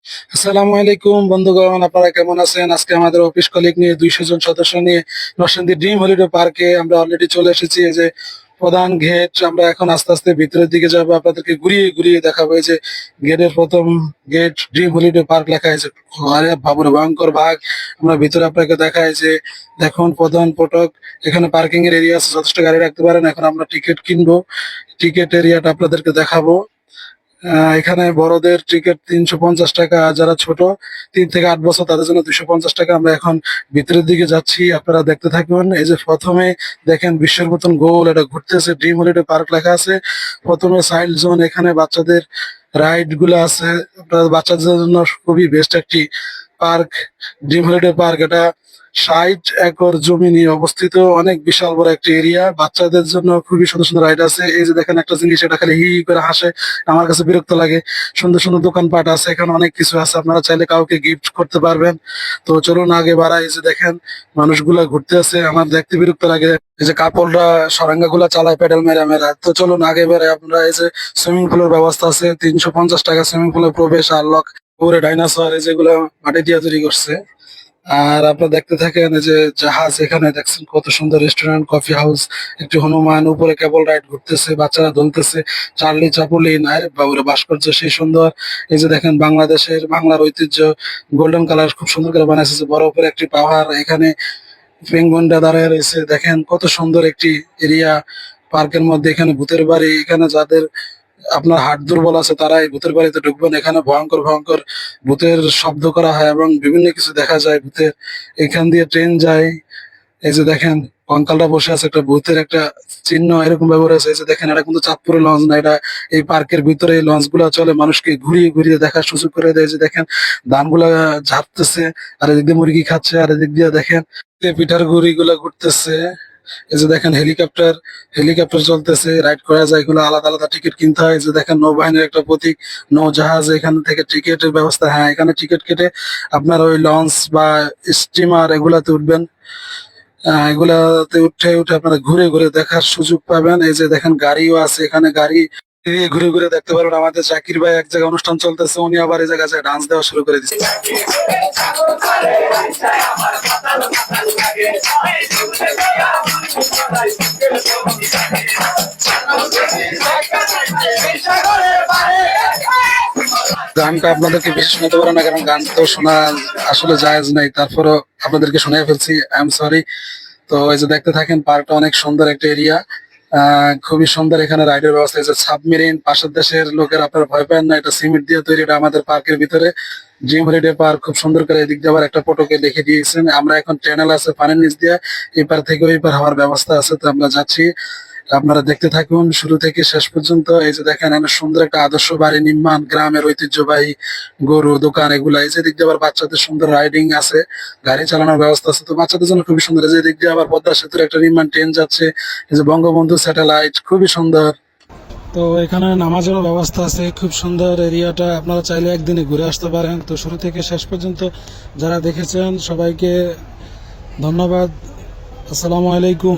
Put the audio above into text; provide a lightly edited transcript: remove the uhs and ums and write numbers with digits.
আসসালামু আলাইকুম বন্ধুগণ, আপনারা কেমন আছেন? আজকে আমাদের অফিস কলিগ নিয়ে 200 জন সদস্য নিয়ে নরসিংদী ড্রিম হলিডে পার্কে আমরা অলরেডি চলে এসেছি। এই যে প্রধান গেট, আমরা এখন আস্তে আস্তে ভিতরের দিকে যাবো, আপনাদেরকে ঘুরিয়ে ঘুরিয়ে দেখাবো। এই যে গেটের প্রথম গেট ড্রিম হলিডে পার্ক লেখা আছে, আরে বাবুরে ভয়ঙ্কর ভাগ। আমরা ভিতরে আপনাকে দেখাই যে দেখুন প্রধান ফটক, এখানে পার্কিং এর এরিয়া আছে, যথেষ্ট গাড়ি রাখতে পারেন। এখন আমরা টিকিট কিনবো, টিকিট এরিয়াটা আপনাদেরকে দেখাবো। এখানে বড়দের টিকিট 350 টাকা, যারা ছোট 3 থেকে 8 বছর তাদের জন্য 250 টাকা। আমরা এখন ভিতরের দিকে যাচ্ছি, আপনারা দেখতে থাকুন। এই যে প্রথমে দেখেন বিশ্বের মতন গোল এটা ঘুরতেছে, ড্রিম হলিডে পার্ক লেখা আছে। প্রথমে চাইল্ড জোন, এখানে বাচ্চাদের রাইড গুলো আছে। আপনার বাচ্চাদের জন্য খুবই বেস্ট একটি পার্ক ড্রিম হলিডে পার্ক। এটা 60 একর জমি নিয়ে অবস্থিত, অনেক বিশাল বড় একটি এরিয়া। বাচ্চাদের জন্য খুবই সুন্দর সুন্দর রাইড আছে। এই যে দেখেন একটা জিনিস, এটা খালি হি হি করে হাসে, আমার কাছে বিরক্ত লাগে। সুন্দর সুন্দর দোকানপাট আছে, এখানে অনেক কিছু আছে, আপনারা চাইলে কাউকে গিফট করতে পারবেন। তো চলুন আগে বাড়াই। এই যে দেখেন মানুষগুলা ঘুরতে আছে, আমার দেখতে বিরক্ত লাগে। এই যে কাপড়রা সরাঙ্গা গুলা চালায় প্যাডেল মেরা মেরা। তো চলুন আগে বেড়ে। আপনারা এই যে সুইমিং পুলের ব্যবস্থা আছে, 350 টাকা সুইমিং পুলের প্রবেশ আর লক। পুরো ডাইনোসর এই যেগুলো মাটি দিয়ে তৈরি করছে। আর আপনারা দেখতে থাকেন এই যে জাহাজ, এখানে দেখছেন কত সুন্দর রেস্টুরেন্ট, কফি হাউস, একটি হনুমান, উপরে কেবল রাইড ঘুরতেছে, বাচ্চারা দুলতেছে, চার্লি চাপুলিন। আরে বাবুরে ভাস্কর্য সেই সুন্দর। এই যে দেখেন বাংলাদেশের বাংলার ঐতিহ্য, গোল্ডেন কালার খুব সুন্দর করে বানাইছে। বড় উপরে একটি পাহাড়, এখানে পেঙ্গুইনটা দাঁড়ায় রয়েছে। দেখেন কত সুন্দর একটি এরিয়া পার্কের মধ্যে। এখানে ভূতের বাড়ি, এখানে যাদের আপনার হাট দুর্বল আছে তারা এই ভূতের বাড়িতে ঢুকবেন। এখানে ভয়ঙ্কর ভয়ঙ্কর ভূতের শব্দ করা হয় এবং বিভিন্ন কিছু দেখা যায় ভূতের। এখান দিয়ে ট্রেন যায়। এই যে দেখেন কঙ্কালটা বসে আছে, একটা ভূতের একটা চিহ্ন এরকম ব্যবহার আছে। এই যে দেখেন এটা কিন্তু চাঁদপুরের লঞ্চ না, এটা এই পার্কের ভিতরে এই লঞ্চ গুলা চলে, মানুষকে ঘুরিয়ে ঘুরিয়ে দেখার সুযোগ করে দেয়। যে দেখেন ধানগুলা ঝাড়তেছে, আর এদিক দিয়ে মুরগি খাচ্ছে, আর এদিক দিয়ে দেখেন পিঠার গুড়ি গুলা ঘুরতেছে। এই যে দেখেন হেলিকপ্টার, হেলিকপ্টার চলতেছে, রাইড করা যায়। এগুলো আলাদা আলাদা টিকিট কিনতে হয়। এই যে দেখেন নৌবাহিনীর একটা প্রতীক, নৌজাহাজ, এখান থেকে টিকিটের ব্যবস্থা। হ্যাঁ, এখানে টিকিট কেটে আপনার ওই লঞ্চ বা স্টিমার এগুলাতে উঠবেন। এগুলাতে উঠে উঠে আপনারা ঘুরে ঘুরে দেখার সুযোগ পাবেন। এই যে দেখেন গাড়িও আছে, এখানে গাড়ি দিয়ে ঘুরে ঘুরে দেখতে পারবেন। আমাদের জাকির ভাই এক জায়গায় অনুষ্ঠান চলতেছে, উনি আবার এই জায়গায় ডান্স দেওয়া শুরু করে দিচ্ছে। গানটা আপনাদেরকে বেশি শোনাতে পারে না, কারণ গান তো শোনা আসলে জায়েজ নাই, তারপরও আপনাদেরকে শোনাই ফেলছি, আই এম সরি। তো এই যে দেখতে থাকেন, পার্কটা অনেক সুন্দর একটা এরিয়া, খুবই সুন্দর। এখানে রাইডের ব্যবস্থা, এই যে সাবমেরিন, পাশের দেশের লোকের আপনারা ভয় পান না, এটা সিমেন্ট দিয়ে তৈরি, এটা আমাদের পার্কের ভিতরে। ড্রিম হলিডে পার্ক খুব সুন্দর করে এদিক দিয়ে আবার একটা ফটোকে লিখে দিয়েছেন। আমরা এখন চ্যানেল আছে পানির নিচ দিয়ে, এপার থেকে ওই পার হওয়ার ব্যবস্থা আছে। তো আমরা যাচ্ছি, আপনারা দেখতে থাকুন শুরু থেকে শেষ পর্যন্ত। এই যে দেখেন এখানে সুন্দর একটা আদর্শ বাড়ি নির্মাণ, গ্রামের ঐতিহ্যবাহী গরু দোকান এগুলা। এই যে দিক দিয়ে আবার বাচ্চাদের সুন্দর রাইডিং আছে, গাড়ি চালানোর ব্যবস্থা আছে, তো বাচ্চাদের জন্য খুবই সুন্দর। এই যে দিক দিয়ে আবার পদ্মা সেতুর একটা নির্মাণ ট্রেন যাচ্ছে, এই যে বঙ্গবন্ধু স্যাটেলাইট, খুবই সুন্দর। তো এখানে নামাজেরও ব্যবস্থা আছে, খুব সুন্দর এরিয়াটা, আপনারা চাইলে একদিনে ঘুরে আসতে পারেন। তো শুরু থেকে শেষ পর্যন্ত যারা দেখেছেন সবাইকে ধন্যবাদ। আসসালামু আলাইকুম।